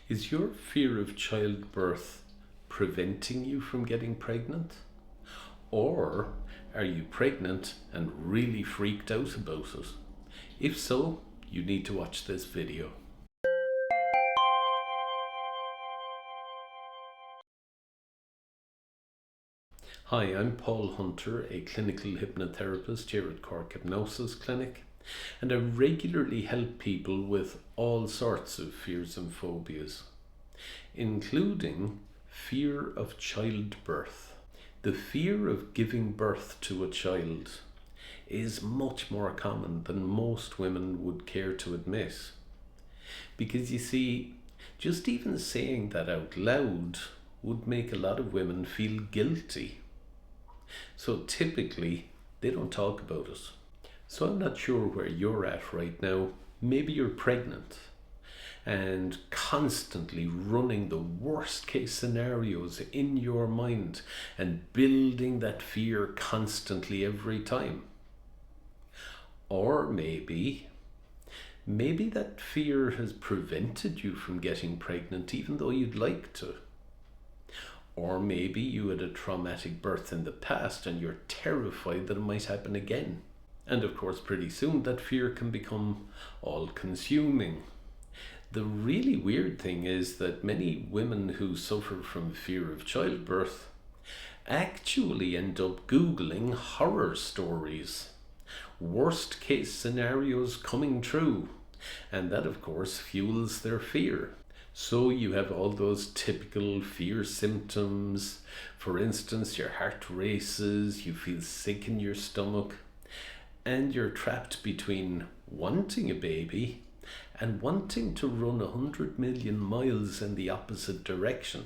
Is your fear of childbirth preventing you from getting pregnant? Or are you pregnant and really freaked out about it? If so, you need to watch this video. Hi, I'm Paul Hunter, a clinical hypnotherapist here at Cork Hypnosis Clinic, and I regularly help people with all sorts of fears and phobias, including fear of childbirth. The fear of giving birth to a child is much more common than most women would care to admit. Because you see, just even saying that out loud would make a lot of women feel guilty. So typically, they don't talk about it. So I'm not sure where you're at right now. Maybe you're pregnant and constantly running the worst case scenarios in your mind and building that fear constantly every time. Or maybe that fear has prevented you from getting pregnant even though you'd like to. Or maybe you had a traumatic birth in the past and you're terrified that it might happen again. And of course, pretty soon that fear can become all-consuming. The really weird thing is that many women who suffer from fear of childbirth actually end up Googling horror stories, worst case scenarios coming true, and that of course fuels their fear. So you have all those typical fear symptoms. For instance, your heart races, you feel sick in your stomach, and you're trapped between wanting a baby and wanting to run 100 million miles in the opposite direction.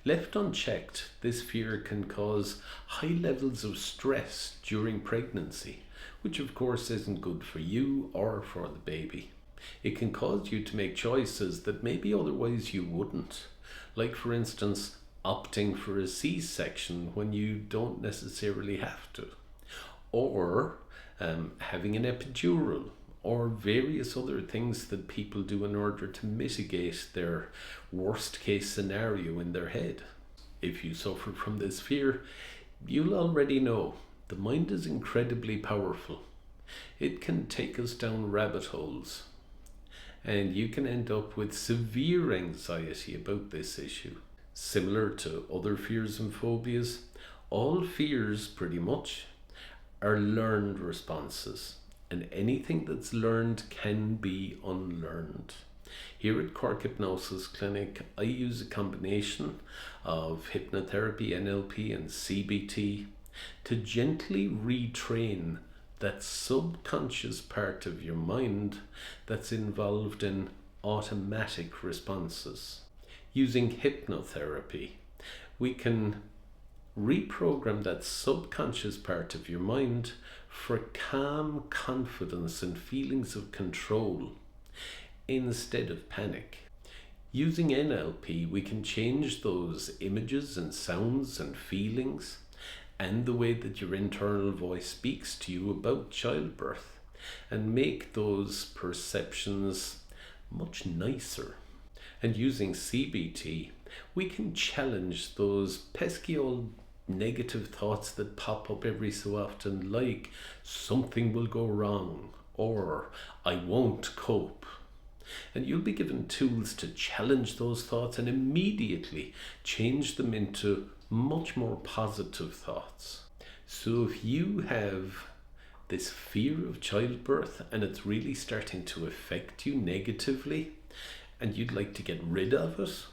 Left unchecked, this fear can cause high levels of stress during pregnancy, which of course isn't good for you or for the baby. It can cause you to make choices that maybe otherwise you wouldn't. Like for instance, opting for a C-section when you don't necessarily have to. Or having an epidural, or various other things that people do in order to mitigate their worst case scenario in their head. If you suffer from this fear, you'll already know the mind is incredibly powerful. It can take us down rabbit holes, and you can end up with severe anxiety about this issue. Similar to other fears and phobias, all fears pretty much are learned responses, and anything that's learned can be unlearned. Here at Cork Hypnosis Clinic, I use a combination of hypnotherapy, NLP and CBT to gently retrain that subconscious part of your mind that's involved in automatic responses. Using hypnotherapy, we can reprogram that subconscious part of your mind for calm confidence and feelings of control instead of panic. Using NLP, we can change those images and sounds and feelings and the way that your internal voice speaks to you about childbirth and make those perceptions much nicer. And using CBT, we can challenge those pesky old negative thoughts that pop up every so often, like something will go wrong or I won't cope. And you'll be given tools to challenge those thoughts and immediately change them into much more positive thoughts. So if you have this fear of childbirth and it's really starting to affect you negatively and you'd like to get rid of it,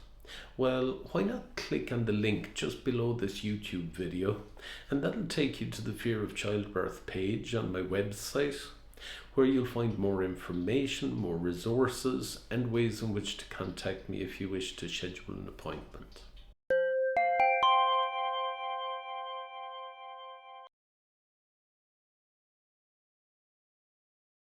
well, why not click on the link just below this YouTube video, and that'll take you to the fear of childbirth page on my website, where you'll find more information, more resources, and ways in which to contact me if you wish to schedule an appointment.